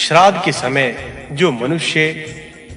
श्राद्ध के समय जो मनुष्य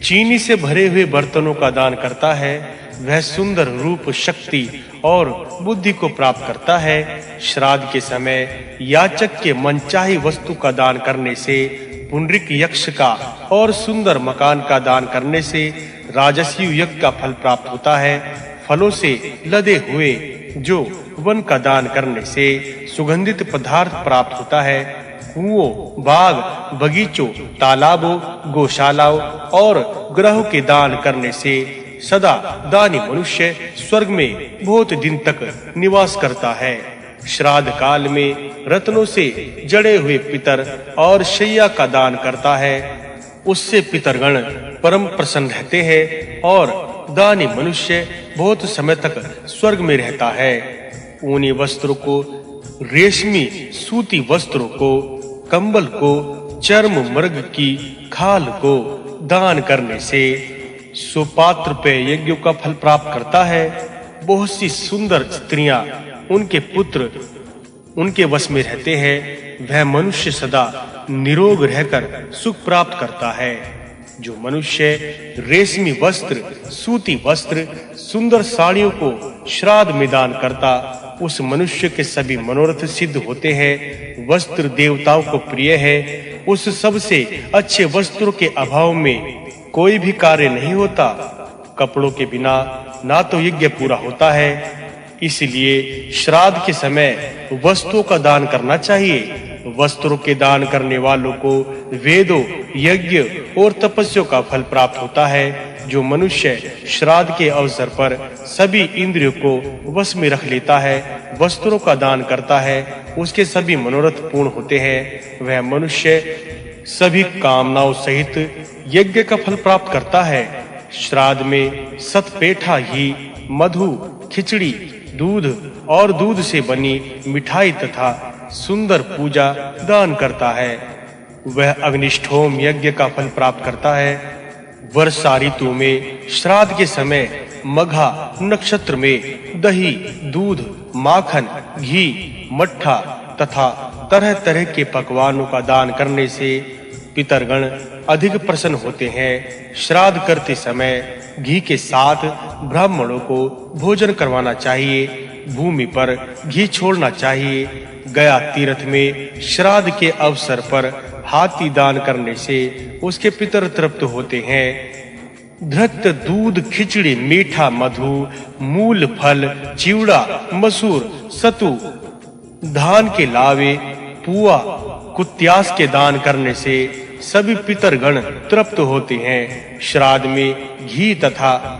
चीनी से भरे हुए बर्तनों का दान करता है वह सुंदर रूप, शक्ति और बुद्धि को प्राप्त करता है। श्राद्ध के समय याचक के मनचाही वस्तु का दान करने से, पुंडरीक यक्ष का और सुंदर मकान का दान करने से राजस्व यज्ञ का फल प्राप्त होता है। फलों से लदे हुए जो वन का दान करने से सुगंधित पदार्थ प्राप्त होता है। कुओं, बाग, बगीचों, तालाबों, गौशालाओं और ग्रहों के दान करने से सदा दानी मनुष्य स्वर्ग में बहुत दिन तक निवास करता है। श्राद्ध काल में रत्नों से जड़े हुए पितर और शैया का दान करता है, उससे पितरगण परम प्रसन्न रहते हैं और दानी मनुष्य बहुत समय तक स्वर्ग में रहता है। ऊनी वस्त्रों को, रेशमी सूती वस्त्रों को, कंबल को, चर्म मृग की खाल को दान करने से सुपात्र पे यज्ञों का फल प्राप्त करता है। बहुत सी सुंदर स्त्रियां, उनके पुत्र उनके वश में रहते हैं। वह मनुष्य सदा निरोग रहकर सुख प्राप्त करता है। जो मनुष्य रेशमी वस्त्र, सूती वस्त्र, सुंदर साड़ियों को श्राद्ध में दान करता, उस मनुष्य के सभी मनोरथ सिद्ध होते हैं। वस्त्र देवताओं को प्रिय है। उस सबसे अच्छे वस्त्रों के अभाव में कोई भी कार्य नहीं होता। कपड़ों के बिना ना तो यज्ञ पूरा होता है। इसलिए श्राद्ध के समय वस्त्रों का दान करना चाहिए। वस्त्रों के दान करने वालों को वेदों, यज्ञ और तपस्या का फल प्राप्त होता है। जो मनुष्य श्राद्ध के अवसर पर सभी इंद्रियों को वश में रख लेता है, वस्त्रों का दान करता है, उसके सभी मनोरथ पूर्ण होते हैं। वह मनुष्य सभी कामनाओं सहित यज्ञ का फल प्राप्त करता है। श्राद्ध में सतपेठा, घी, मधु, खिचड़ी, दूध और दूध से बनी मिठाई तथा सुंदर पूजा दान करता है। वह अग्निष्ठोम यज्ञ का फल प्राप्त करता है। वर्षा ऋतु में श्राद्ध के समय मघा नक्षत्र में दही, दूध, माखन, घी, मट्ठा तथा तरह-तरह के पकवानों का दान करने से पितरगण अधिक प्रसन्न होते हैं। श्राद्ध करते समय घी के साथ ब्राह्मणों को भोजन करवाना चाहिए। भूमि पर घी छोड़ना चाहिए। गया तीर्थ में श्राद्ध के अवसर पर हाथी दान करने से उसके पितर तृप्त होते हैं। धृत, दूध, खिचड़ी, मीठा, मधु, मूल फल, चिवड़ा, मसूर, सतु, धान के लावे, पुआ, कुत्यास के दान करने से सभी पितरगण तृप्त होते हैं। श्राद्ध में घी तथा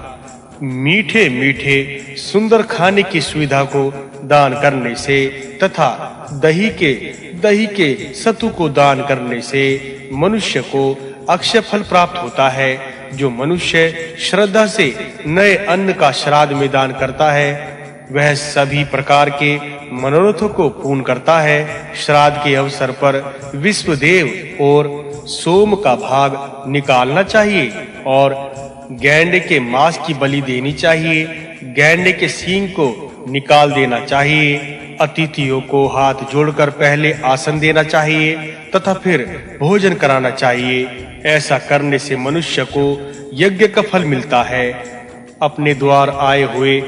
मीठे मीठे सुंदर खाने की सुविधा को दान करने से तथा दही के सतु को दान करने से मनुष्य को अक्षय फल प्राप्त होता है। जो मनुष्य श्रद्धा से नए अन्न का श्राद्ध में दान करता है वह सभी प्रकार के मनोरथों को पूर्ण करता है। श्राद्ध के अवसर पर विश्वदेव और सोम का भाग निकालना चाहिए और गैंडे के मांस की बलि देनी चाहिए। गैंडे के सींग को निकाल देना चाहिए। अतिथियों को हाथ जोड़कर पहले आसन देना चाहिए तथा फिर भोजन कराना चाहिए। ऐसा करने से मनुष्य को यज्ञ का फल मिलता है। अपने द्वार आए हुए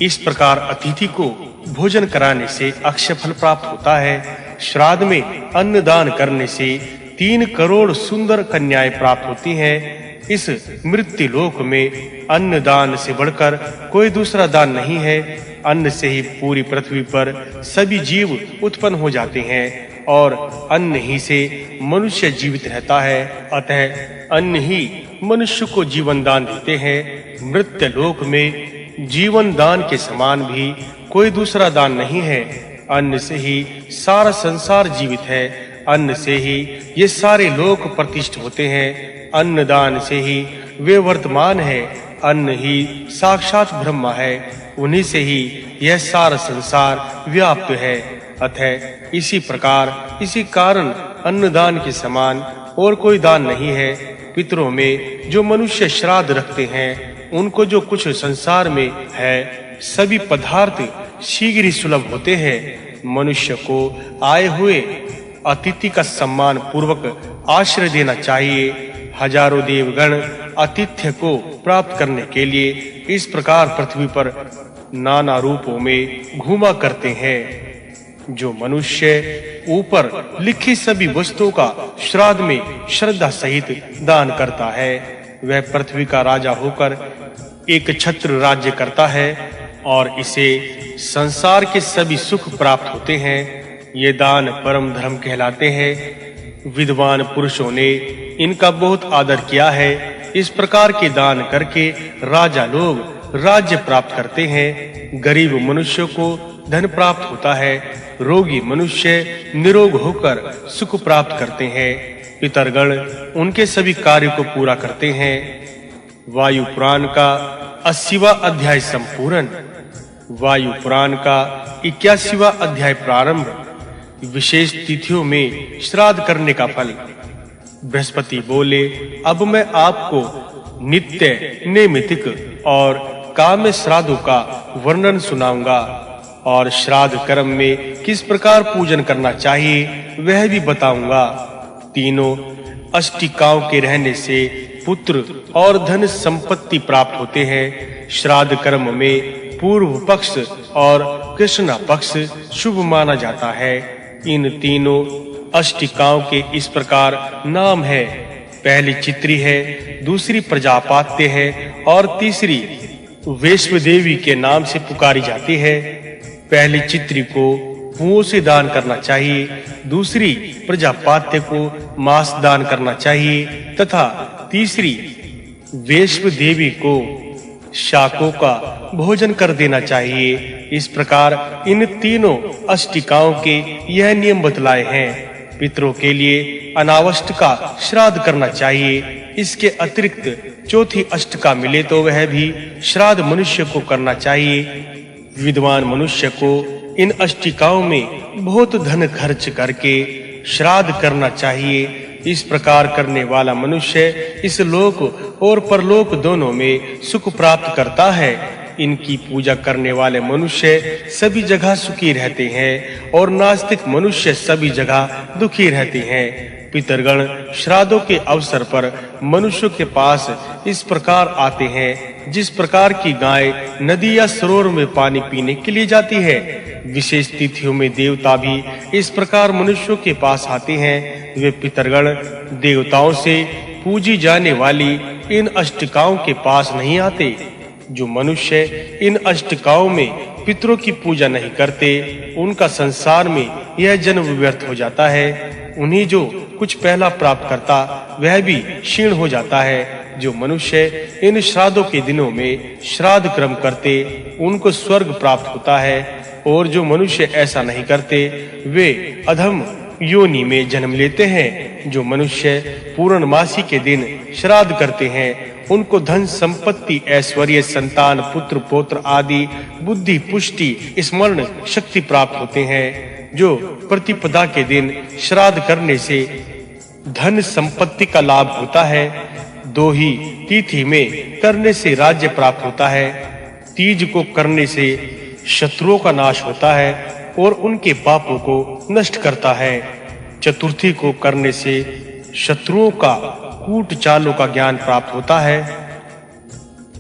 इस प्रकार अतिथि को भोजन कराने से अक्षय फल प्राप्त होता है। श्राद्ध में अन्न दान करने से 3 करोड़ सुंदर कन्याएं प्राप्त होती हैं। इस मृत्यु लोक में अन्न दान से बढ़कर कोई दूसरा दान नहीं है। अन्न से ही पूरी पृथ्वी पर सभी जीव उत्पन्न हो जाते हैं और अन्न ही से मनुष्य जीवित रहता है। अतः अन्न ही मनुष्य को जीवन दान देते हैं। मृत्यु लोक में जीवन दान के समान भी कोई दूसरा दान नहीं है। अन्न से ही सारा संसार जीवित है। अन्न से ही ये सारे लोक प्रतिष्ठित होते हैं। अन्न दान से ही वे वर्तमान है। अन्न ही साक्षात ब्रह्म है। उन्हीं से ही यह सारा संसार व्याप्त है। अतः इसी प्रकार, इसी कारण अन्नदान के समान और कोई दान नहीं है। पितरों में जो मनुष्य श्राद्ध रखते हैं उनको जो कुछ संसार में है सभी पदार्थ शीघ्र ही सुलभ होते हैं। मनुष्य को आए हुए अतिथि का सम्मान पूर्वक आश्रय देना चाहिए। हजारों देवगण आतिथ्य को प्राप्त करने के लिए इस प्रकार पृथ्वी पर नाना रूपों में घूमा करते हैं। जो मनुष्य ऊपर लिखी सभी वस्तुओं का श्राद्ध में श्रद्धा सहित दान करता है, वह पृथ्वी का राजा होकर एक छत्र राज्य करता है और इसे संसार के सभी सुख प्राप्त होते हैं। ये दान परम धर्म कहलाते हैं। विद्वान पुरुषों ने इनका बहुत आदर किया है। इस प्रकार के दान करके राजा लोग राज्य प्राप्त करते हैं। गरीब मनुष्य को धन प्राप्त होता है। रोगी मनुष्य निरोग होकर सुख प्राप्त करते हैं। पितरगण उनके सभी कार्यों को पूरा करते हैं। वायु पुराण का 80वां अध्याय संपूर्ण। वायु पुराण का 81वां अध्याय प्रारंभ। विशेष तिथियों में श्राद्ध करने का फल। बृहस्पति बोले, अब मैं आपको नित्य नैमित्तिक और काम्य श्राद्धों का वर्णन सुनाऊंगा और श्राद्ध कर्म में किस प्रकार पूजन करना चाहिए वह भी बताऊंगा। तीनों अष्टिकाओं के रहने से पुत्र और धन संपत्ति प्राप्त होते हैं। श्राद्ध कर्म में पूर्व पक्ष और कृष्ण पक्ष शुभ माना जाता है। इन तीनों अष्टिकाओं के इस प्रकार नाम है। पहली चित्री है, दूसरी प्रजापात्य है और तीसरी वैश्वदेवी के नाम से पुकारी जाती है। पहली चित्री को कुओं से दान करना चाहिए, दूसरी प्रजापात्य को मांस दान करना चाहिए तथा तीसरी वैश्वदेवी को शाकों का भोजन कर देना चाहिए। इस प्रकार इन तीनों अष्टिकाओं के यह नियम बतलाए हैं। पितरों के लिए अनावष्ट का श्राद्ध करना चाहिए। इसके अतिरिक्त चौथी अष्टका मिले तो वह भी श्राद्ध मनुष्य को करना चाहिए। विद्वान मनुष्य को इन अष्टिकाओं में बहुत धन खर्च करके श्राद्ध करना चाहिए। इस प्रकार करने वाला मनुष्य इस लोक और परलोक दोनों में सुख प्राप्त करता है। इनकी पूजा करने वाले मनुष्य सभी जगह सुखी रहते हैं और नास्तिक मनुष्य सभी जगह दुखी रहते हैं। पितरगण श्राद्धों के अवसर पर मनुष्यों के पास इस प्रकार आते हैं जिस प्रकार की गाय नदी या सरोवर में पानी पीने के लिए जाती है। विशेष तिथियों में देवता भी इस प्रकार मनुष्यों के पास आते हैं। वे पितरगण देवताओं से पूजी जाने वाली इन अष्टकाओं के पास नहीं आते। जो मनुष्य इन अष्टकाओं में पितरों की पूजा नहीं करते, उनका संसार में यह जन्म व्यर्थ हो जाता है। उन्हीं जो कुछ पहला प्राप्त करता वह भी क्षीण हो जाता है। जो मनुष्य इन श्राद्धों के दिनों में श्राद्ध कर्म करते, उनको स्वर्ग प्राप्त होता है और जो मनुष्य ऐसा नहीं करते वे अधम योनि में जन्म लेते हैं। जो मनुष्य पूर्णमासी के दिन श्राद्ध करते हैं, उनको धन संपत्ति ऐश्वर्य संतान पुत्र पौत्र आदि बुद्धि पुष्टि स्मरण शक्ति प्राप्त होते हैं। जो प्रतिपदा के दिन श्राद्ध करने से धन संपत्ति का लाभ होता है। दो ही तिथि में करने से राज्य प्राप्त होता है। तीज को करने से शत्रुओं का नाश होता है और उनके पापों को नष्ट करता है। चतुर्थी को करने से शत्रुओं का कूट चालों का ज्ञान प्राप्त होता है।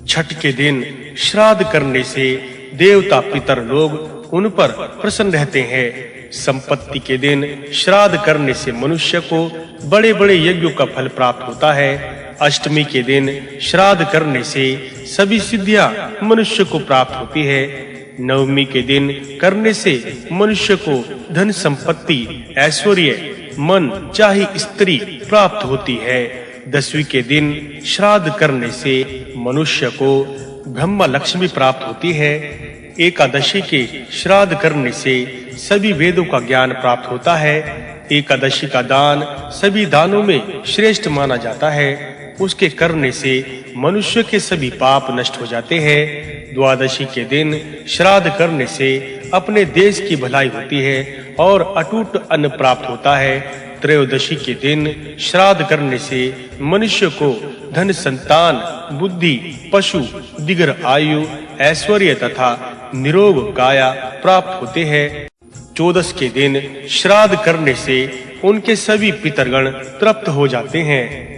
छठ के दिन श्राद्ध करने से देवता पितर लोग उन पर प्रसन्न रहते हैं। संपत्ति के दिन श्राद्ध करने से मनुष्य को बड़े-बड़े यज्ञों का फल प्राप्त होता है। अष्टमी के दिन श्राद्ध करने से सभी सिद्धियां मनुष्य को प्राप्त होती है। नवमी के दिन करने से मनुष्य को धन संपत्ति ऐश्वर्य मन चाहे स्त्री प्राप्त होती है। दसवीं के दिन श्राद्ध करने से मनुष्य को ब्रह्मा लक्ष्मी प्राप्त होती है। एकादशी के श्राद्ध करने से सभी वेदों का ज्ञान प्राप्त होता है। एकादशी का दान सभी दानों में श्रेष्ठ माना जाता है। उसके करने से मनुष्य के सभी पाप नष्ट हो जाते हैं। द्वादशी के दिन श्राद्ध करने से अपने देश की भलाई होती है और अटूट अन्न प्राप्त होता है। त्रयोदशी के दिन श्राद्ध करने से मनुष्य को धन संतान बुद्धि पशु दीर्घ आयु ऐश्वर्य तथा निरोग काया प्राप्त होते हैं। चौदस के दिन श्राद्ध करने से उनके सभी पितरगण तृप्त हो जाते हैं।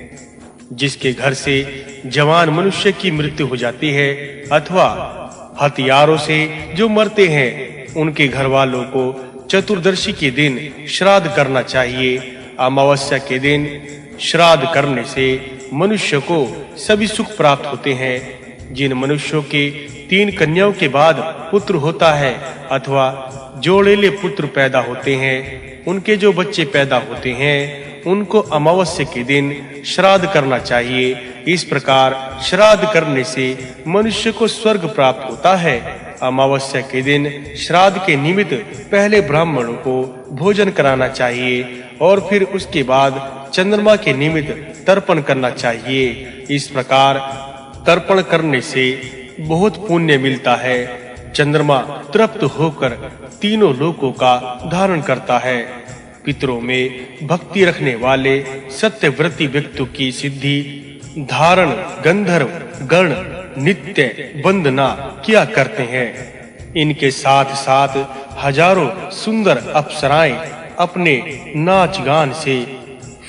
जिसके घर से जवान मनुष्य की मृत्यु हो जाती है अथवा हथियारों से जो मरते हैं, उनके घर वालों को चतुर्दशी के दिन श्राद्ध करना चाहिए। अमावस्या के दिन श्राद्ध करने से मनुष्य को सभी सुख प्राप्त होते हैं। जिन मनुष्यों के 3 कन्याओं के बाद पुत्र होता है अथवा जोड़ेले पुत्र पैदा होते हैं, उनके जो बच्चे पैदा होते हैं उनको अमावस्या के दिन श्राद्ध करना चाहिए। इस प्रकार श्राद्ध करने से मनुष्य को स्वर्ग प्राप्त होता है। अमावस्या के दिन श्राद्ध के निमित्त पहले ब्राह्मणों को भोजन कराना चाहिए और फिर उसके बाद चंद्रमा के निमित्त तर्पण करना चाहिए। इस प्रकार तर्पण करने से बहुत पुण्य मिलता है। चंद्रमा तृप्त होकर तीनों लोकों का धारण करता है। पितरों में भक्ति रखने वाले सत्यव्रती व्यक्तियों की सिद्धि धारण गंधर्व गण नित्य वंदना किया करते हैं। इनके साथ साथ हजारों सुंदर अप्सराएं अपने नाच गान से,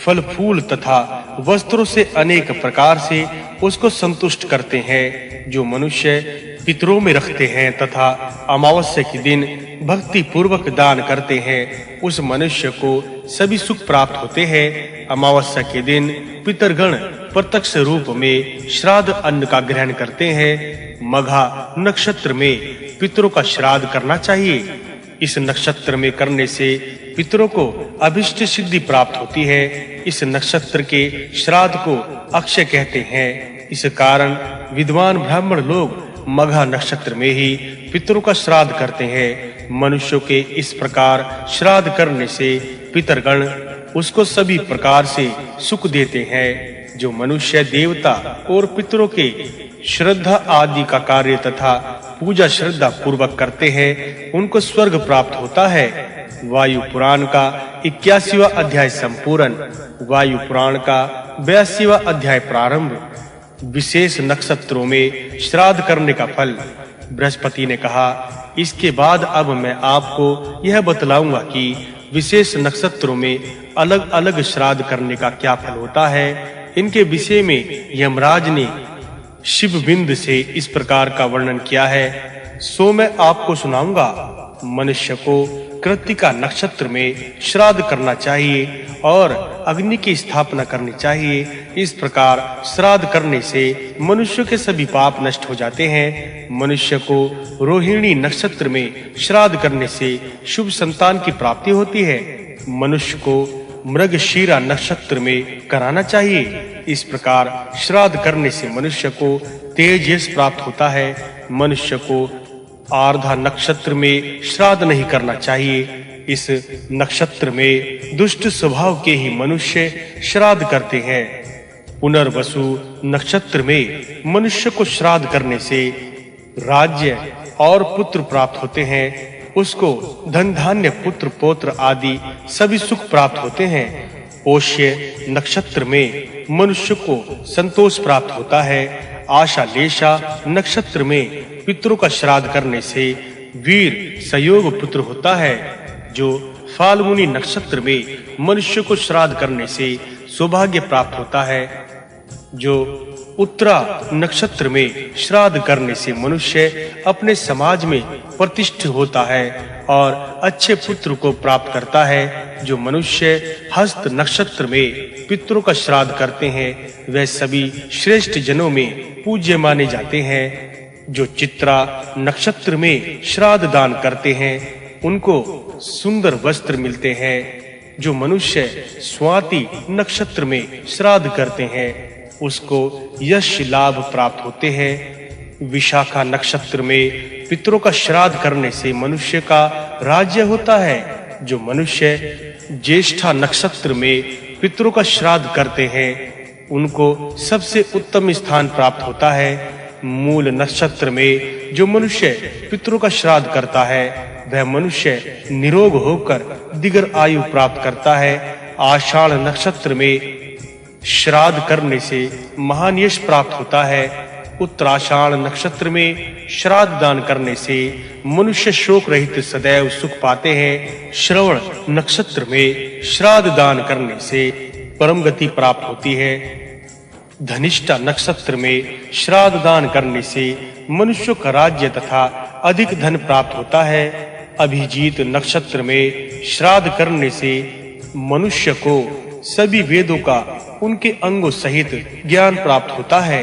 फल फूल तथा वस्त्रों से अनेक प्रकार से उसको संतुष्ट करते हैं। जो मनुष्य पितरों में रखते हैं तथा अमावस्या के दिन भक्ति पूर्वक दान करते हैं, उस मनुष्य को सभी सुख प्राप्त होते हैं। अमावस्या के दिन पितरगण प्रत्यक्ष रूप में श्राद्ध अन्न का ग्रहण करते हैं। मघा नक्षत्र में पितरों का श्राद्ध करना चाहिए। इस नक्षत्र में करने से पितरों को अभिष्ट सिद्धि प्राप्त होती है। इस नक्षत्र के श्राद्ध को अक्षय कहते हैं। इस कारण विद्वान ब्राह्मण लोग मघा नक्षत्र में ही पितरों का श्राद्ध करते हैं। मनुष्यों के इस प्रकार श्राद्ध करने से पितरगण उसको सभी प्रकार से सुख देते हैं। जो मनुष्य देवता और पितरों के श्रद्धा आदि का कार्य तथा पूजा श्रद्धा पूर्वक करते हैं, उनको स्वर्ग प्राप्त होता है। वायु पुराण का 81वां अध्याय संपूर्ण। वायु पुराण का 82वां अध्याय प्रारंभ। विशेष नक्षत्रों में श्राद्ध करने का फल। बृहस्पति ने कहा, इसके बाद अब मैं आपको यह बतलाऊंगा कि विशेष नक्षत्रों में अलग-अलग श्राद्ध करने का क्या फल होता है। इनके विषय में यमराज ने शिवबिंद से इस प्रकार का वर्णन किया है, सो मैं आपको सुनाऊंगा। मनुष्य को कृत्तिका नक्षत्र में श्राद्ध करना चाहिए और अग्नि की स्थापना करनी चाहिए। इस प्रकार श्राद्ध करने से मनुष्य के सभी पाप नष्ट हो जाते हैं। मनुष्य को रोहिणी नक्षत्र में श्राद्ध करने से शुभ संतान की प्राप्ति होती है। मनुष्य को मृगशीरा नक्षत्र में कराना चाहिए। इस प्रकार श्राद्ध करने से मनुष्य को तेज यश प्राप्त होता है। मनुष्य को आर्द्रा नक्षत्र में श्राद्ध नहीं करना चाहिए। इस नक्षत्र में दुष्ट स्वभाव के ही मनुष्य श्राद्ध करते हैं। पुनर्वसु नक्षत्र में मनुष्य को श्राद्ध करने से राज्य और पुत्र प्राप्त होते हैं। उसको धन धान्य पुत्र पौत्र आदि सभी सुख प्राप्त होते हैं। पोष्य नक्षत्र में मनुष्य को संतोष प्राप्त होता है। आषाढ़ेशा नक्षत्र में पितरों का श्राद्ध करने से वीर संयोग पुत्र होता है। जो फाल्गुनी नक्षत्र में मनुष्य को श्राद्ध करने से सौभाग्य प्राप्त होता है। जो उत्तरा नक्षत्र में श्राद्ध करने से मनुष्य अपने समाज में प्रतिष्ठित होता है और अच्छे पुत्र को प्राप्त करता है। जो मनुष्य हस्त नक्षत्र में पितरों का श्राद्ध करते हैं, वे सभी श्रेष्ठ जनों में पूज्य माने जाते हैं। जो चित्रा नक्षत्र में श्राद्ध दान करते हैं, उनको सुंदर वस्त्र मिलते हैं। जो मनुष्य स्वाति नक्षत्र में श्राद्ध करते हैं, उसको यश लाभ प्राप्त होते हैं। विशाखा नक्षत्र में पितरों का श्राद्ध करने से मनुष्य का राज्य होता है। जो मनुष्य ज्येष्ठा नक्षत्र में पितरों का श्राद्ध करते हैं, उनको सबसे उत्तम स्थान प्राप्त होता है। मूल नक्षत्र में जो मनुष्य पितरों का श्राद्ध करता है, वह मनुष्य निरोग होकर दीर्घ आयु प्राप्त करता है। आषाढ़ नक्षत्र में श्राद्ध करने से महान यश प्राप्त होता है। उत्तराषाढ़ नक्षत्र में श्राद्ध दान करने से मनुष्य शोक रहित सदैव सुख पाते हैं। श्रवण नक्षत्र में श्राद्ध दान करने से परम गति प्राप्त होती है। धनिष्ठा नक्षत्र में श्राद्ध दान करने से मनुष्य का राज्य तथा अधिक धन प्राप्त होता है। अभिजीत नक्षत्र में श्राद्ध करने से मनुष्य को सभी वेदों का उनके अंगों सहित ज्ञान प्राप्त होता है।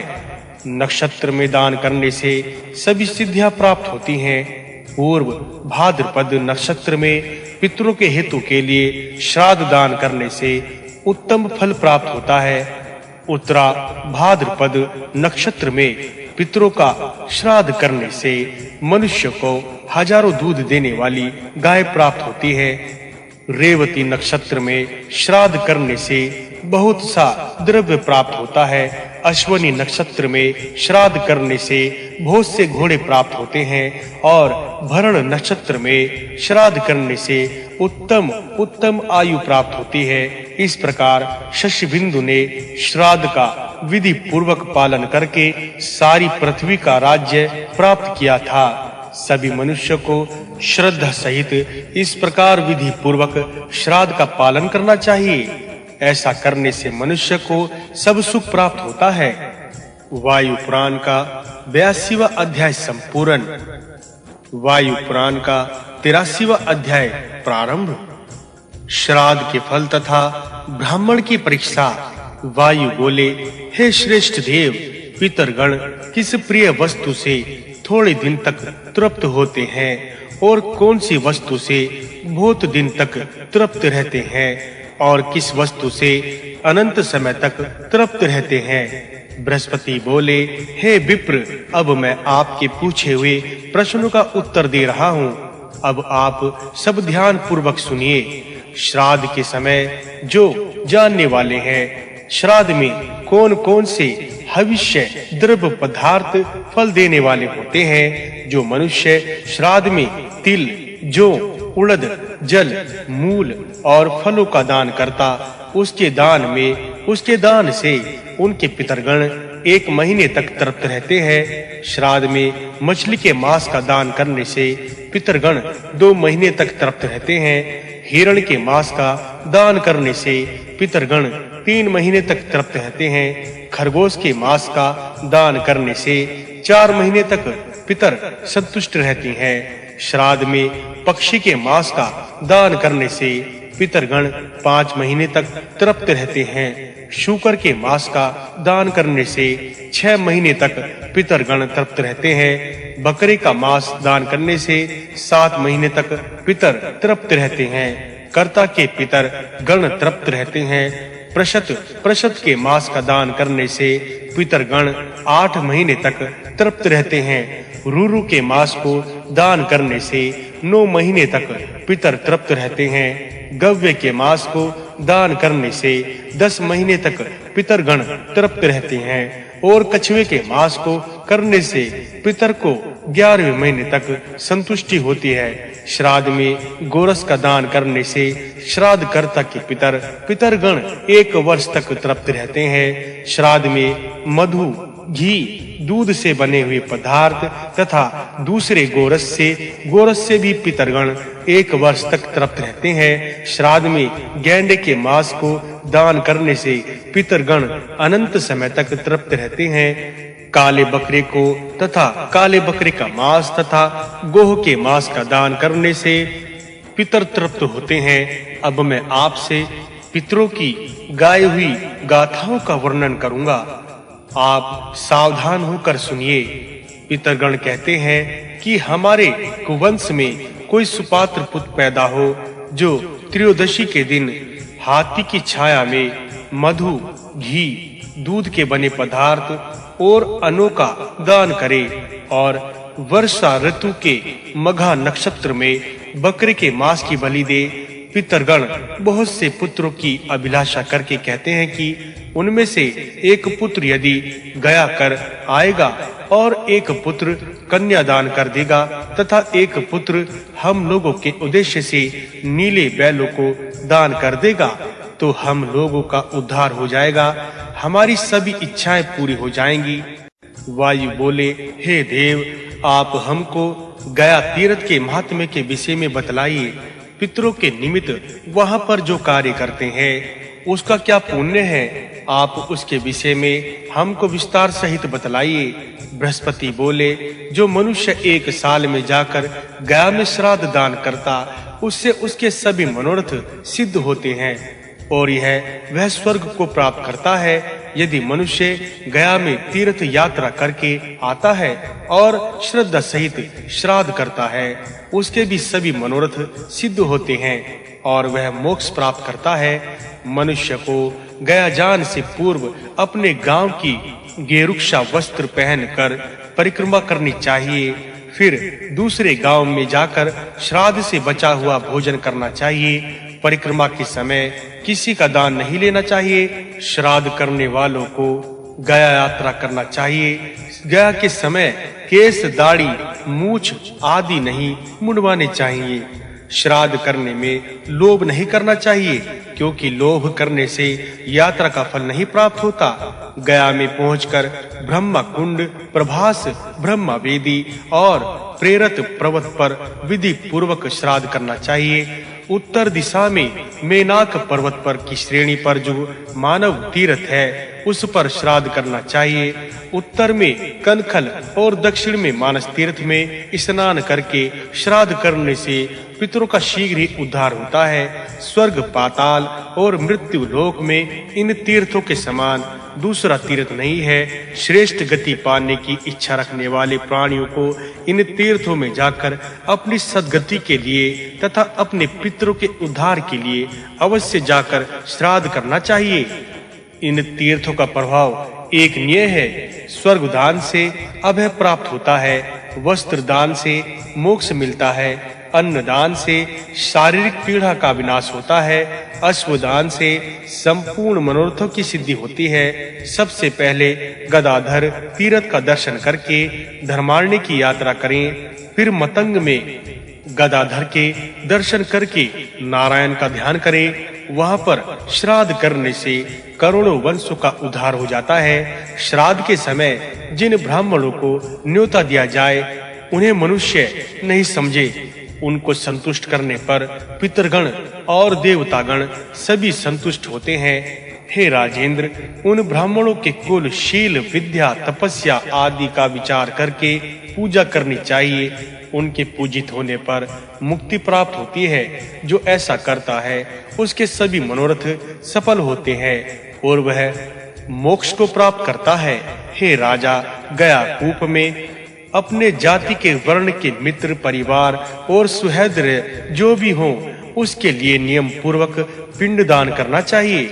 नक्षत्र में दान करने से सभी सिद्धियां प्राप्त होती हैं। पूर्व भाद्रपद नक्षत्र में पितरों के हेतु के लिए श्राद्ध दान करने से उत्तम फल प्राप्त होता है। उत्तरा भाद्रपद नक्षत्र में पितरों का श्राद्ध करने से मनुष्य को हजारों दूध देने वाली गाय प्राप्त होती है। रेवती नक्षत्र में श्राद्ध करने से बहुत सा द्रव्य प्राप्त होता है। अश्वनी नक्षत्र में श्राद्ध करने से बहुत से घोड़े प्राप्त होते हैं और भरण नक्षत्र में श्राद्ध करने से उत्तम आयु प्राप्त होती है। इस प्रकार शशिबिंदु ने श्राद्ध का विधि पूर्वक पालन करके सारी पृथ्वी का राज्य प्राप्त किया था। सभी मनुष्य को श्रद्धा सहित इस प्रकार विधि पूर्वक श्राद्ध का पालन करना चाहिए। ऐसा करने से मनुष्य को सब सुख प्राप्त होता है। वायु पुराण का 82वां अध्याय संपूर्ण। वायु पुराण का 83वां अध्याय प्रारंभ। श्राद्ध के फल तथा ब्राह्मण की परीक्षा। वायु बोले, हे श्रेष्ठ देव, पितरगण किस प्रिय वस्तु से थोड़े दिन तक तृप्त होते हैं और कौन सी वस्तु से बहुत दिन तक तृप्त रहते हैं और किस वस्तु से अनंत समय तक तृप्त रहते हैं। बृहस्पति बोले, हे विप्र, अब मैं आपके पूछे हुए प्रश्नों का उत्तर दे रहा हूँ। अब आप सब ध्यान पूर्वक सुनिए। श्राद्ध के समय जो जानने वाले हैं, श्राद्ध में कौन-कौन से हविष्य द्रव्य पदार्थ फल देने वाले होते हैं। जो मनुष्य श्राद्ध में तिल, जौ, उड़द, जल, मूल और फलों का दान करता, उसके दान से उनके पितरगण 1 महीने तक तृप्त रहते हैं। श्राद्ध में मछली के मांस का दान करने से पितरगण 2 महीने तक तृप्त रहते हैं। हिरण के मांस का दान करने से पितरगण 3 महीने तक तृप्त रहते हैं। खरगोश के मांस का दान करने से 4 महीने तक पितर संतुष्ट रहती हैं। श्राद्ध में पक्षी के मांस का दान करने से पितरगण 5 महीने तक तृप्त रहते हैं। शूकर के मांस का दान करने से 6 महीने तक पितरगण तृप्त रहते हैं। बकरे का मांस दान करने से 7 महीने तक पितर तृप्त रहते हैं। कर्ता के पितर गण तृप्त रहते हैं। प्रशत के मांस का दान करने से पितरगण 8 महीने तक तृप्त रहते हैं। रूरू के मांस को दान करने से 9 महीने तक पितर तृप्त रहते हैं। गव्य के मांस को दान करने से 10 महीने तक पितरगण तृप्त रहते हैं और कछुए के मांस को करने से पितर को 11वें महीने तक संतुष्टि होती है। श्राद्ध में गोरस का दान करने से श्राद्ध कर्ता के पितरगण 1 वर्ष तक तृप्त रहते हैं। श्राद्ध में मधु, घी, दूध से बने हुए पदार्थ तथा दूसरे गोरस से भी पितरगण 1 वर्ष तक तृप्त रहते हैं। श्राद्ध में गैंडे के मांस को दान करने से पितरगण अनंत समय तक तृप्त रहते हैं। काले बकरे को तथा काले बकरे का मांस तथा गोह के मांस का दान करने से पितर तृप्त होते हैं। अब मैं आपसे पितरों की गाई हुई गाथाओं का वर्णन करूंगा। आप सावधान होकर सुनिए। पितरगण कहते हैं कि हमारे कुवंश में कोई सुपात्र पुत्र पैदा हो जो त्रयोदशी के दिन हाथी की छाया में मधु, घी, दूध के बने पदार्थ और अन्नों का दान करे और वर्षा ऋतु के मघा नक्षत्र में बकरे के मांस की बलि दे। पितरगण बहुत से पुत्रों की अभिलाषा करके कहते हैं कि उनमें से एक पुत्र यदि गया कर आएगा और एक पुत्र कन्यादान कर देगा तथा एक पुत्र हम लोगों के उद्देश्य से नीले बैलों को दान कर देगा, तो हम लोगों का उद्धार हो जाएगा, हमारी सभी इच्छाएं पूरी हो जाएंगी। वायु बोले, हे देव, आप हमको गया तीर्थ के महात्म्य के विषय में बतलाइए। पितरों के निमित्त वहां पर जो कार्य करते हैं उसका क्या पुण्य है, आप उसके विषय में हमको विस्तार सहित बतलाइए। बृहस्पति बोले, जो मनुष्य 1 साल में जाकर गया में श्राद्ध दान करता, उससे उसके सभी मनोरथ सिद्ध होते हैं और यह वह स्वर्ग को प्राप्त करता है। यदि मनुष्य गया में तीर्थ यात्रा करके आता है और श्रद्धा सहित श्राद्ध करता है, उसके भी सभी मनोरथ सिद्ध होते हैं और वह मोक्ष प्राप्त करता है। मनुष्य को गया जान से पूर्व अपने गांव की गेरुक्षा वस्त्र पहनकर परिक्रमा करनी चाहिए। फिर दूसरे गांव में जाकर श्राद्ध से बचा हुआ भोजन करना चाहिए। परिक्रमा के समय किसी का दान नहीं लेना चाहिए। श्राद्ध करने वालों को गया यात्रा करना चाहिए। गया के समय केस, दाढ़ी, मूछ आदि नहीं मुंडवाने चाहिए। श्राद्ध करने में लोभ नहीं करना चाहिए, क्योंकि लोभ करने से यात्रा का फल नहीं प्राप्त होता। गया में पहुंचकर ब्रह्मा कुंड, प्रभास, ब्रह्मा वेदी और प्रेरत पर्वत पर विधि पूर्वक श्राद्ध करना चाहिए। उत्तर दिशा में मेनाक पर्वत पर की श्रेणी पर जो मानव तीर्थ है, उस पर श्राद्ध करना चाहिए। उत्तर में कनखल और दक्षिण में मानस तीर्थ में स्नान करके श्राद्ध करने से पितरों का शीघ्र ही उद्धार होता है। स्वर्ग, पाताल और मृत्यु लोक में इन तीर्थों के समान दूसरा तीर्थ नहीं है। श्रेष्ठ गति पाने की इच्छा रखने वाले प्राणियों को इन तीर्थों में जाकर अपनी सद्गति के लिए तथा अपने पितरों के उद्धार के लिए अवश्य जाकर श्राद्ध करना चाहिए। इन तीर्थों का प्रभाव एक निय है। स्वर्ग दान से अभय प्राप्त होता है, वस्त्र दान से मोक्ष मिलता है, अन्न दान से शारीरिक पीड़ा का विनाश होता है, अश्वदान से संपूर्ण मनोरथों की सिद्धि होती है। सबसे पहले गदाधर तीर्थ का दर्शन करके धर्मारण्य की यात्रा करें। फिर मतंग में गदाधर के दर्शन करके नारायण का ध्यान करें। वहां पर श्राद्ध करने से करोड़ों वंशों का उद्धार हो जाता है। श्राद्ध के समय जिन ब्राह्मणों को न्योता दिया जाए, उन्हें मनुष्य नहीं समझे। उनको संतुष्ट करने पर पितरगण और देवतागण सभी संतुष्ट होते हैं। हे राजेंद्र, उन ब्राह्मणों के कुल, शील, विद्या, तपस्या आदि का विचार करके पूजा करनी चाहिए। उनके पूजित होने पर मुक्ति प्राप्त होती है। जो ऐसा करता है उसके सभी मनोरथ सफल होते हैं और वह मोक्ष को प्राप्त करता है। हे राजा, गया कूप में अपने जाति के वर्ण के मित्र, परिवार और सुहृद जो भी हों, उसके लिए नियम पूर्वक पिंड दान करना चाहिए,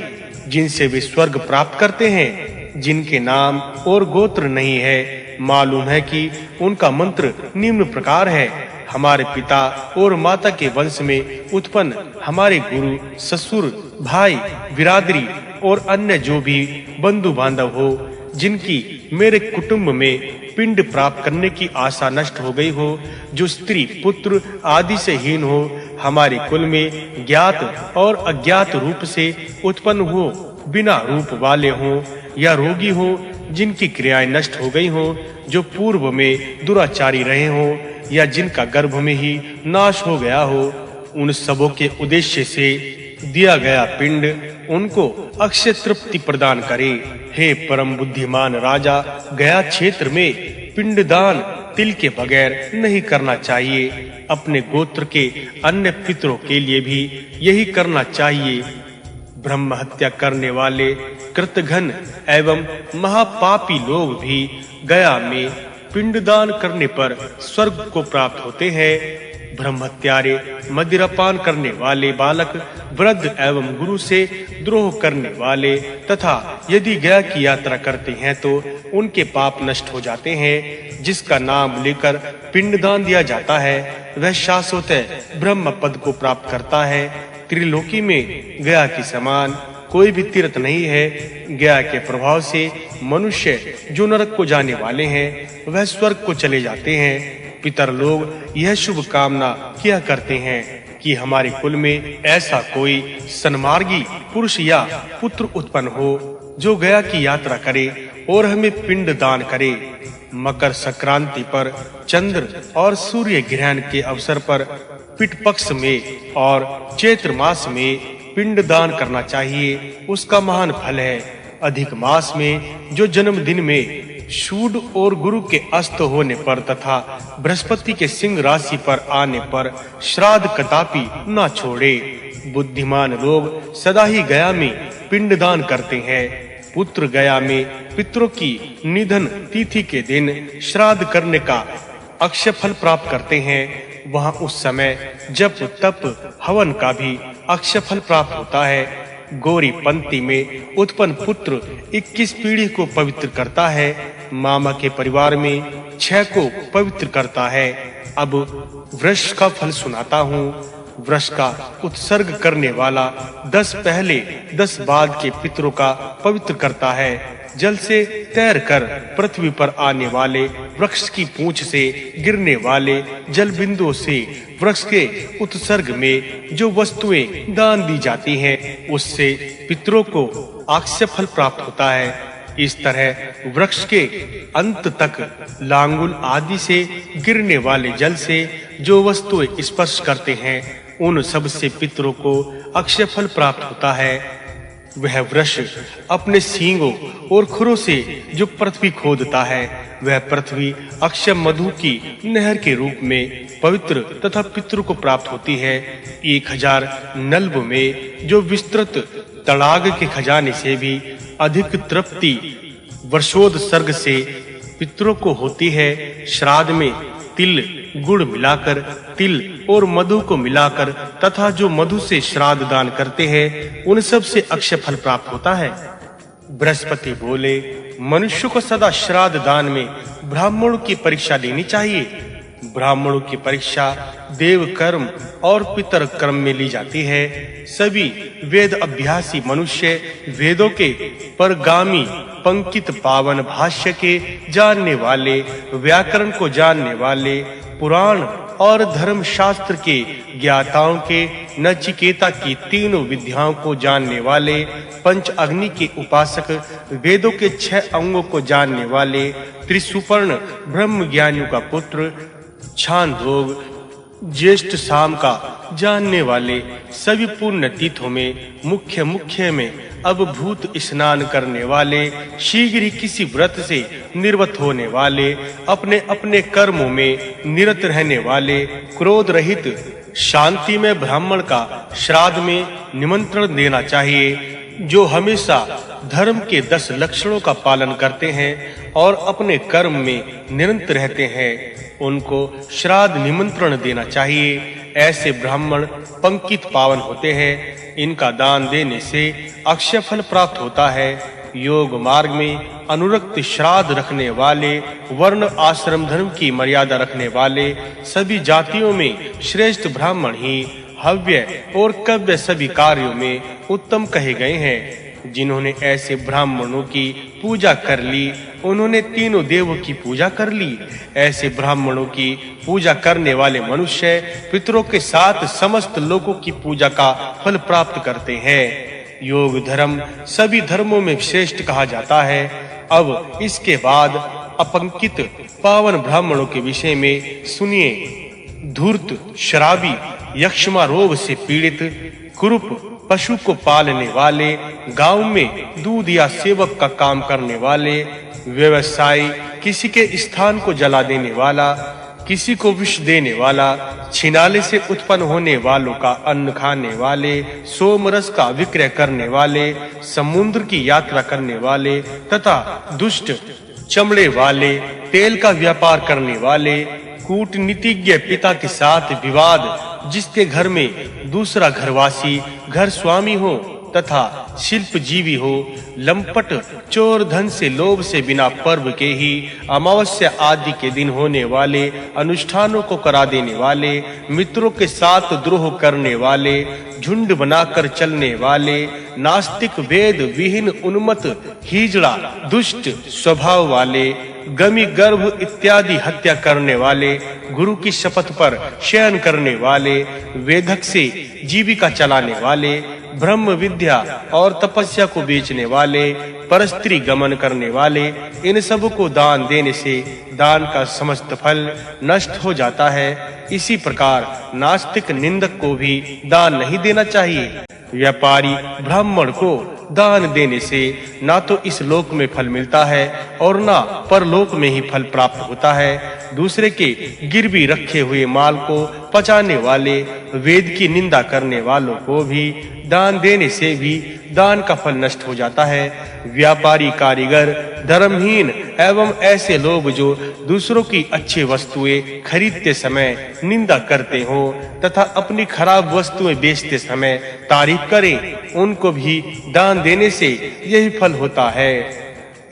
जिनसे वे स्वर्ग प्राप्त करते हैं। जिनके नाम और गोत्र नहीं है, मालूम है कि उनका मंत्र निम्न प्रकार है। हमारे पिता और माता के वंश में उत्पन्न हमारे गुरु, ससुर, भाई, बिरादरी और अन्य जो भी बंधु बांधव हो, जिनकी मेरे कुटुंब में पिंड प्राप्त करने की आशा नष्ट हो गई हो, जो स्त्री, पुत्र आदि से हीन हो, हमारे कुल में ज्ञात और अज्ञात रूप से उत्पन्न हो, बिना रूप वाले हो या रोगी हो, जिनकी क्रियाएं नष्ट हो गई हो, जो पूर्व में दुराचारी रहे हो या जिनका गर्भ में ही नाश हो गया हो, उन सबों के उद्देश्य से दिया गया पिंड उनको अक्षय तृप्ति प्रदान करे। हे परम बुद्धिमान राजा, गया क्षेत्र में पिंडदान तिल के बगैर नहीं करना चाहिए। अपने गोत्र के अन्य पितरों के लिए भी यही करना चाहिए। ब्रह्म हत्या करने वाले कृतघ्न एवं महापापी लोग भी गया में पिंडदान करने पर स्वर्ग को प्राप्त होते हैं। ब्रह्मत्यारे, मदिरापान करने वाले बालक, वृद्ध एवं गुरु से द्रोह करने वाले तथा यदि गया की यात्रा करते हैं तो उनके पाप नष्ट हो जाते हैं। जिसका नाम लेकर पिंडदान दिया जाता है वह शाश्वत ब्रह्म पद को प्राप्त करता है। त्रिलोकी में गया के समान कोई भी तीर्थ नहीं है। गया के प्रभाव से मनुष्य जो नरक को जाने वाले हैं वह स्वर्ग को चले जाते हैं। पितर लोग यह शुभ कामना किया करते हैं कि हमारे कुल में ऐसा कोई सन्मार्गी पुरुष या पुत्र उत्पन्न हो जो गया की यात्रा करे और हमें पिंड दान करे। मकर संक्रांति पर चंद्र और सूर्य ग्रहण के अवसर पर पिठ पक्ष में और चैत्र मास में पिंड दान करना चाहिए, उसका महान फल है। अधिक मास में जो जन्मदिन में सूर्य और गुरु के अस्त होने पर तथा बृहस्पति के सिंह राशि पर आने पर श्राद्ध कदापि न छोड़े। बुद्धिमान लोग सदा ही गया में पिंड दान करते हैं। पुत्र गया में पितरों की निधन तिथि के दिन श्राद्ध करने का अक्षय फल प्राप्त करते हैं। वहां उस समय जप तप हवन का भी अक्षय फल प्राप्त होता है। गौरी पंक्ति में उत्पन्न पुत्र 21 पीढ़ी को पवित्र करता है। मामा के परिवार में 6 को पवित्र करता है। अब वृक्ष का फल सुनाता हूँ। वृक्ष का उत्सर्ग करने वाला 10 पहले 10 बाद के पितरों का पवित्र करता है। जल से तैर कर पृथ्वी पर आने वाले, वृक्ष की पूंछ से गिरने वाले जल बिंदुओं से वृक्ष के उत्सर्ग में जो वस्तुएं दान दी जाती हैं, उससे पितरों को अक्षय फल प्राप्त होता है। इस तरह वृक्ष के अंत तक लांगुल आदि से गिरने वाले जल से जो वस्तुएं स्पर्श करते हैं, उन सब से पितरों को अक्षय फल प्राप्त होता है। वह वृक्ष अपने सींगों और खुरों से जो पृथ्वी खोदता है, वह पृथ्वी अक्षय मधु की नहर के रूप में पवित्र तथा पितरों को प्राप्त होती है। 1000 नल्ब में जो विस्तृत तड़ाग के खजाने से भी अधिक तृप्ति वर्षोत्सर्ग से पितरों को होती है। श्राद्ध में तिल गुड़ मिलाकर, तिल और मधु को मिलाकर तथा जो मधु से श्राद्ध दान करते हैं, उन सब से अक्षय फल प्राप्त होता है। बृहस्पति बोले, मनुष्य को सदा श्राद्ध दान में ब्राह्मणों की परीक्षा देनी चाहिए। ब्राह्मणों की परीक्षा देव कर्म और पितर कर्म में ली जाती है। सभी वेद अभ्यासी मनुष्य वेदों के परगामी पंकित पावन भाष्य के जानने वाले, व्याकरण को जानने वाले, पुराण और धर्म शास्त्र के ज्ञाताओं के, नचिकेता की तीनों विद्याओं को जानने वाले, पंच अग्नि के उपासक, वेदों के 6 अंगों को जानने वाले, त्रिसुपर्ण ब्रह्म ज्ञानियों का पुत्र, छांदोग ज्येष्ठ शाम का जानने वाले, सभी पुण्य तीर्थों में मुख्य में अवभूत स्नान करने वाले, शीघ्र ही किसी व्रत से निर्वत होने वाले, अपने अपने कर्मों में निरत रहने वाले, क्रोध रहित शांति में ब्राह्मण का श्राद्ध में निमंत्रण देना चाहिए। जो हमेशा धर्म के 10 लक्षणों का पालन करते हैं और अपने कर्म में निरंतर रहते हैं, उनको श्राद्ध निमंत्रण देना चाहिए। ऐसे ब्राह्मण पंकित पावन होते हैं। इनका दान देने से अक्षय फल प्राप्त होता है। योग मार्ग में अनुरक्त श्राद्ध रखने वाले, वर्ण आश्रम धर्म की मर्यादा रखने वाले, सभी जातियों में श्रेष्ठ ब्राह्मण ही हव्य और कव्य सभी कार्यों में उत्तम कहे गए हैं। जिन्होंने ऐसे ब्राह्मणों की पूजा कर ली, उन्होंने तीनों देवों की पूजा कर ली। ऐसे ब्राह्मणों की पूजा करने वाले मनुष्य पितरों के साथ समस्त लोगों की पूजा का फल प्राप्त करते हैं। योग धर्म सभी धर्मों में श्रेष्ठ कहा जाता है। अब इसके बाद अपंकित पावन ब्राह्मणों के विषय में सुनिए। धूर्त, शराबी, यक्ष्मा रोग से पीड़ित, कुरूप, पशु को पालने वाले, गांव में दूध या सेवक का काम करने वाले, व्यवसायी, किसी के स्थान को जला देने वाला, किसी को विष देने वाला, छिनाले से उत्पन्न होने वालों का अन्न खाने वाले, सोमरस का विक्रय करने वाले, समुद्र की यात्रा करने वाले तथा दुष्ट चमड़े वाले, तेल का व्यापार करने वाले, कूटनीतिज्ञ पिता के साथ विवाद, जिसके घर में दूसरा घरवासी घर स्वामी हो तथा शिल्प जीवी हो, लंपट, चोर, धन से लोभ से बिना पर्व के ही अमावस्या आदि के दिन होने वाले अनुष्ठानों को करा देने वाले, मित्रों के साथ द्रोह करने वाले, झुंड बनाकर चलने वाले, नास्तिक, वेद विहीन, उन्मत्त, हिजड़ा, दुष्ट स्वभाव वाले, गमी गर्भ इत्यादि हत्या करने वाले, गुरु की शपथ पर शयन करने वाले, वेदक से जीविका चलाने वाले, ब्रह्म विद्या और तपस्या को बेचने वाले, परस्त्री गमन करने वाले, इन सब को दान देने से दान का समस्त फल नष्ट हो जाता है। इसी प्रकार नास्तिक निंदक को भी दान नहीं देना चाहिए। व्यापारी ब्राह्मण को दान देने से ना तो इस लोक में फल मिलता है और ना परलोक में ही फल प्राप्त होता है। दूसरे के गिरवी रखे हुए माल को पचाने वाले, वेद की निंदा करने वालों को भी दान देने से भी दान का फल नष्ट हो जाता है। व्यापारी, कारीगर, धर्महीन एवं ऐसे लोग जो दूसरों की अच्छी वस्तुएं खरीदते समय निंदा करते हो तथा अपनी खराब वस्तुएं बेचते समय तारीफ करें, उनको भी दान देने से यही फल होता है।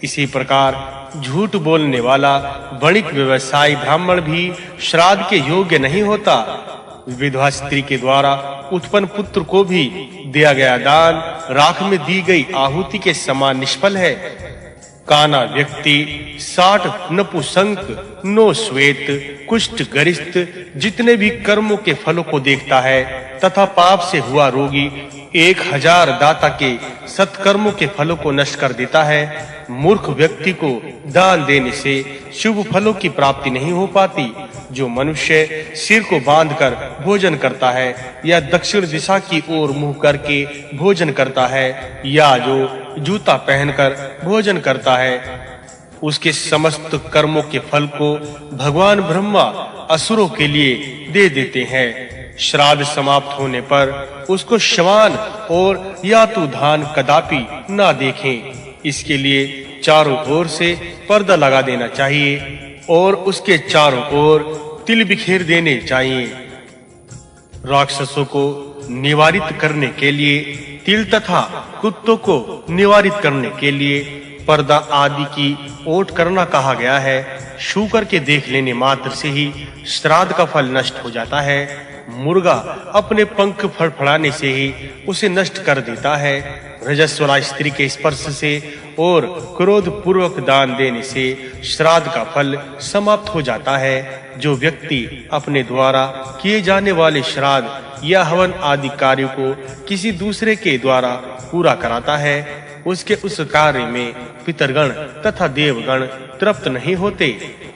इसी प्रकार झूठ बोलने वाला वणिक व्यवसायी ब्राह्मण भी श्राद्ध के योग्य नहीं होता। विधवा स्त्री के द्वारा उत्पन्न पुत्र को भी दिया गया दान राख में दी गई आहुति के समान निष्फल है। काना व्यक्ति, 60 नपुंसक, 9 श्वेत, कुष्ठ गरिष्ठ जितने भी कर्मों के फलों को देखता है तथा पाप से हुआ रोगी 1000 दाता के सत्कर्मों के फलों को नष्ट कर देता है। मूर्ख व्यक्ति को दान देने से शुभ फलों की प्राप्ति नहीं हो पाती। जो मनुष्य सिर को बांधकर भोजन करता है या दक्षिण दिशा की ओर मुंह करके भोजन करता है या जो जूता पहनकर भोजन करता है, उसके समस्त कर्मों के फल को भगवान ब्रह्मा असुरों के लिए दे देते हैं। श्राद्ध समाप्त होने पर उसको श्वान और यातुधान कदापि ना देखें। इसके लिए चारों ओर से पर्दा लगा देना चाहिए और उसके चारों ओर तिल बिखेर देने चाहिए। राक्षसों को निवारित करने के लिए तिल तथा कुत्तों को निवारित करने के लिए पर्दा आदि की ओट करना कहा गया है। छू करके देख लेने मात्र से ही श्राद्ध का फल नष्ट हो जाता है। मुर्गा अपने पंख फड़फड़ाने से ही उसे नष्ट कर देता है। रजस्वला स्त्री के स्पर्श से और क्रोध पूर्वक दान देने से श्राद्ध का फल समाप्त हो जाता है। जो व्यक्ति अपने द्वारा किए जाने वाले श्राद्ध या हवन आदि कार्यों को किसी दूसरे के द्वारा पूरा कराता है, उसके उस कार्य में पितरगण तथा देवगण तृप्त नहीं होते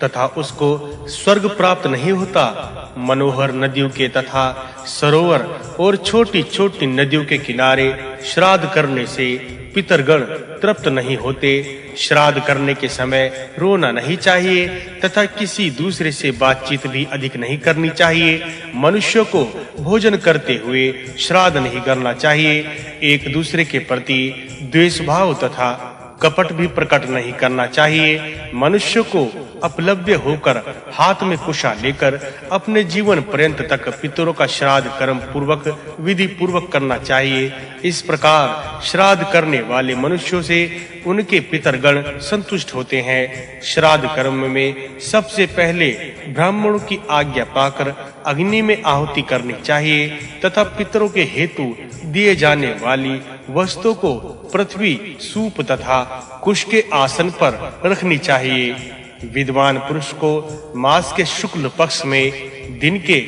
तथा उसको स्वर्ग प्राप्त नहीं होता। मनोहर नदियों के तथा सरोवर और छोटी-छोटी नदियों के किनारे श्राद्ध करने से पितरगण तृप्त नहीं होते। श्राद्ध करने के समय रोना नहीं चाहिए तथा किसी दूसरे से बातचीत भी अधिक नहीं करनी चाहिए। मनुष्यों को भोजन करते हुए श्राद्ध नहीं करना चाहिए। एक दूसरे के प्रति द्वेष भाव तथा कपट भी प्रकट नहीं करना चाहिए। मनुष्य को अपलब्ध होकर हाथ में कुशा लेकर अपने जीवन पर्यंत तक पितरों का श्राद्ध कर्म पूर्वक विधि पूर्वक करना चाहिए। इस प्रकार श्राद्ध करने वाले मनुष्यों से उनके पितरगण संतुष्ट होते हैं। श्राद्ध कर्म में सबसे पहले ब्राह्मणों की आज्ञा पाकर अग्नि में आहुति करनी चाहिए तथा पितरों के हेतु दिए जाने वाली वस्तुओं को पृथ्वी, सूप तथा कुश के आसन पर रखनी चाहिए। विद्वान पुरुष को मास के शुक्ल पक्ष में दिन के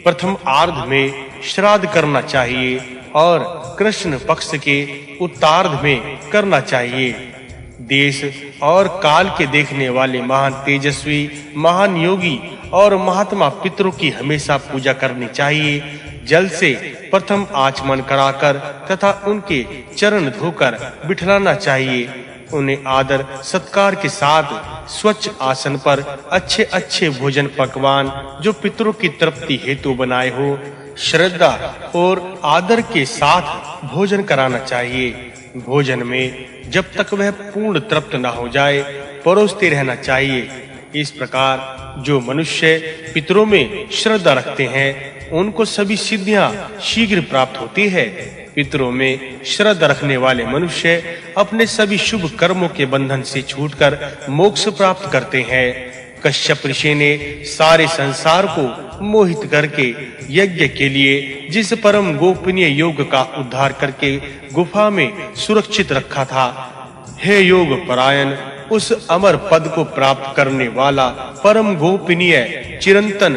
प्रथम आर्ध में श्राद्ध करना चाहिए और कृष्ण पक्ष के उत्तरार्ध में करना चाहिए। देश और काल के देखने वाले महान तेजस्वी, महान योगी और महात्मा पितरों की हमेशा पूजा करनी चाहिए। जल से प्रथम आचमन कराकर तथा उनके चरण धोकर बिठलाना चाहिए। उन्हें आदर सत्कार के साथ स्वच्छ आसन पर अच्छे भोजन पकवान जो पितरों की तृप्ति हेतु बनाए हो, श्रद्धा और आदर के साथ भोजन कराना चाहिए। भोजन में जब तक वह पूर्ण तृप्त न हो जाए परोसते रहना चाहिए। इस प्रकार जो मनुष्य पितरों में श्रद्धा रखते हैं उनको सभी सिद्धियां शीघ्र प्राप्त होती है। पितरों में श्रद्धा रखने वाले मनुष्य अपने सभी शुभ कर्मों के बंधन से छूटकर मोक्ष प्राप्त करते हैं। कश्यप ऋषि ने सारे संसार को मोहित करके यज्ञ के लिए जिस परम गोपनीय योग का उद्धार करके गुफा में सुरक्षित रखा था, हे योग परायण, उस अमर पद को प्राप्त करने वाला परम गोपनीय, चिरंतन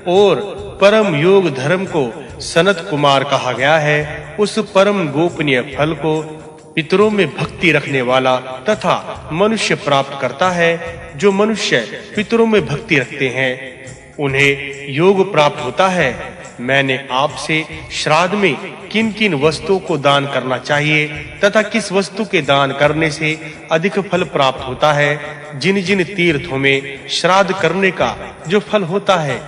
और परम योग धर्म को सनत कुमार कहा गया है। उस परम गोपनीय फल को पितरों में भक्ति रखने वाला तथा मनुष्य प्राप्त करता है। जो मनुष्य पितरों में भक्ति रखते हैं उन्हें योग प्राप्त होता है। मैंने आपसे श्राद्ध में किन-किन वस्तुओं को दान करना चाहिए तथा किस वस्तु के दान करने से अधिक फल प्राप्त होता है, जिन-जिन तीर्थों में श्राद्ध करने का जो फल होता है,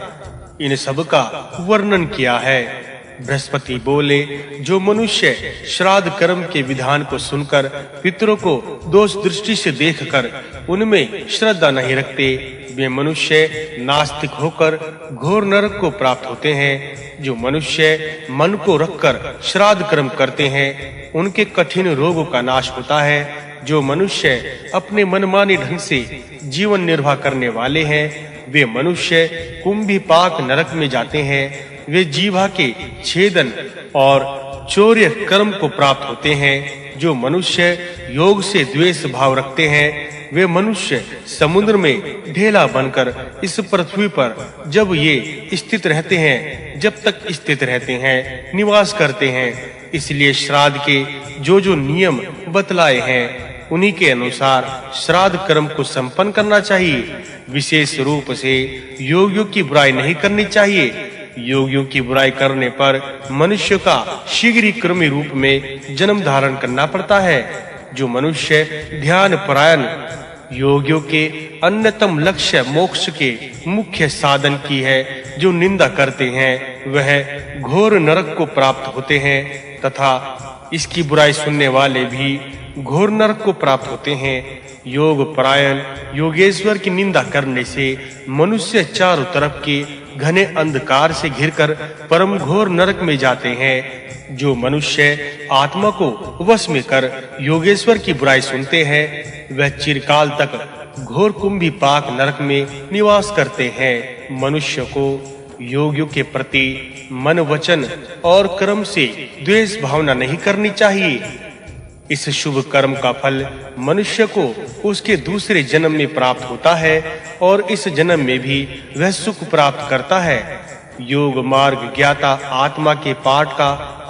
इन सब का वर्णन किया है। बृहस्पति बोले, जो मनुष्य श्राद्ध कर्म के विधान को सुनकर पितरों को दोष दृष्टि से देखकर उनमें श्रद्धा नहीं रखते, वे मनुष्य नास्तिक होकर घोर नरक को प्राप्त होते हैं। जो मनुष्य मन को रखकर श्राद्ध कर्म करते हैं उनके कठिन रोगों का नाश होता है। जो मनुष्य अपने मनमानी ढंग से जीवन निर्वाह करने वाले हैं वे मनुष्य कुंभीपाक नरक में जाते हैं। वे जीवा के छेदन और चौर्य कर्म को प्राप्त होते हैं। जो मनुष्य योग से द्वेष भाव रखते हैं वे मनुष्य समुद्र में ढेला बनकर इस पृथ्वी पर जब ये स्थित रहते हैं, जब तक स्थित रहते हैं, निवास करते हैं। इसलिए श्राद्ध के जो नियम बतलाए हैं उन्हीं के अनुसार श्राद्ध कर्म को संपन्न करना चाहिए। विशेष रूप से योगियों की बुराई नहीं करनी चाहिए। योगियों की बुराई करने पर मनुष्य का शीघ्र ही क्रमी रूप में जन्म धारण करना पड़ता है। जो मनुष्य ध्यान परायण योगियों के अन्यतम लक्ष्य मोक्ष के मुख्य साधन की है जो निंदा करते हैं वह घोर नरक को प्राप्त होते हैं तथा इसकी बुराई सुनने वाले भी घोर नरक को प्राप्त होते हैं। योग परायण योगेश्वर की निंदा करने से मनुष्य चारों तरफ के घने अंधकार से घिरकर परम घोर नरक में जाते हैं। जो मनुष्य आत्मा को वश में कर योगेश्वर की बुराई सुनते हैं वह चिरकाल तक घोर कुंभीपाक नरक में निवास करते हैं। मनुष्य को योगियों के प्रति मन वचन और कर्म से द्वेष भावना नहीं करनी चाहिए। इस शुभ कर्म का फल मनुष्य को उसके दूसरे जन्म में प्राप्त होता है और इस जन्म में भी वह सुख प्राप्त करता है। योग मार्ग ज्ञाता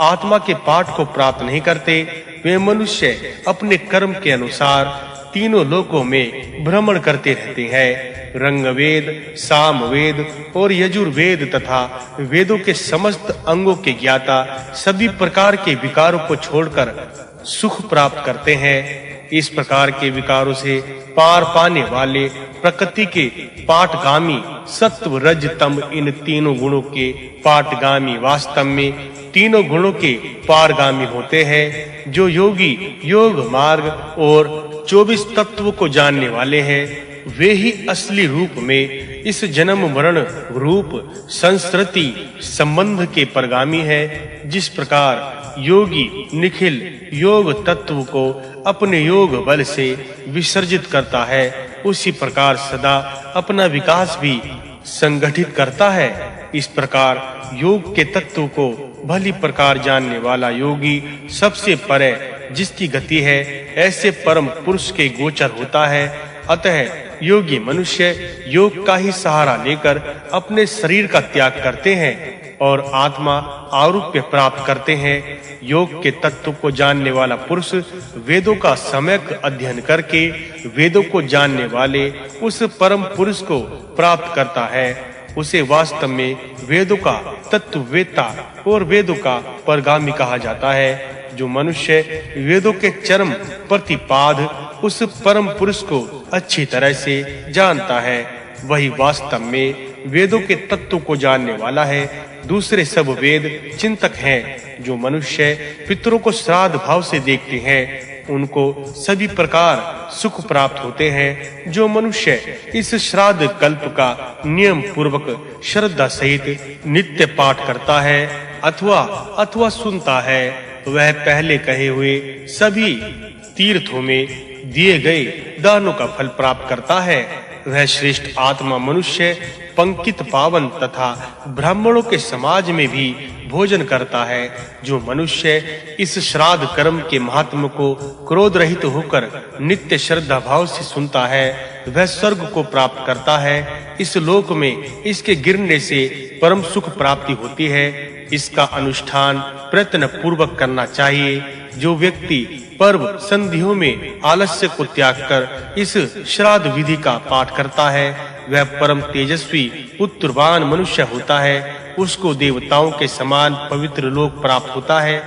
आत्मा के पाठ को प्राप्त नहीं करते। वे मनुष्य अपने कर्म के अनुसार तीनों लोकों में भ्रमण करते रहते हैं। रंग वेद, साम वेद और यजुर्वेद तथा वेदों के समस्त अंगों के ज्ञाता सभी प्रकार के विकारों को छोड़कर सुख प्राप्त करते हैं। इस प्रकार के विकारों से पार पाने वाले प्रकृति के पाठगामी सत्व रज तम इन तीनों गुणों के पाठगामी वास्तव में तीनों गुणों के पारगामी होते हैं। जो योगी योग मार्ग और 24 तत्व को जानने वाले हैं वे ही असली रूप में इस जन्म मरण रूप संस्कृति संबंध के परगामी है। जिस प्रकार योगी निखिल योग तत्व को अपने योग बल से विसर्जित करता है उसी प्रकार सदा अपना विकास भी संगठित करता है। इस प्रकार योग के तत्व को भली प्रकार जानने वाला योगी सबसे परे जिसकी गति है ऐसे परम पुरुष के गोचर होता है। अतः योगी मनुष्य योग का ही सहारा लेकर अपने शरीर का त्याग करते हैं और आत्मा आरूप्य प्राप्त करते हैं। योग के तत्व को जानने वाला पुरुष वेदों का सम्यक अध्ययन करके वेदों को जानने वाले उस परम पुरुष को प्राप्त करता है। उसे वास्तव में वेदों का तत्ववेत्ता और वेदों का परगामी कहा जाता है। जो मनुष्य वेदों के चरम प्रतिपाद उस परम पुरुष को अच्छी तरह से जानता है वही वास्तव में वेदों के तत्व को जानने वाला है। दूसरे सब वेद चिंतक हैं। जो मनुष्य पितरों को श्राद्ध भाव से देखते हैं उनको सभी प्रकार सुख प्राप्त होते हैं। जो मनुष्य इस श्राद्ध कल्प का नियम पूर्वक श्रद्धा सहित नित्य पाठ करता है अथवा सुनता है वह पहले कहे हुए सभी तीर्थों में दिए गए दानों का फल प्राप्त करता है। वह श्रेष्ठ आत्मा मनुष्य पंकित पावन तथा ब्राह्मणों के समाज में भी भोजन करता है। जो मनुष्य इस श्राद्ध कर्म के महात्म को क्रोध रहित होकर नित्य श्रद्धा भाव से सुनता है वह स्वर्ग को प्राप्त करता है। इस लोक में इसके गिरने से परम सुख प्राप्ति होती है। इसका अनुष्ठान प्रयत्न पूर्वक करना चाहिए। जो व्यक्ति पर्व संधियों में आलस्य को त्याग कर इस श्राद्ध विधि का पाठ करता है वह परम तेजस्वी पुत्रवान मनुष्य होता है। उसको देवताओं के समान पवित्र लोक प्राप्त होता है।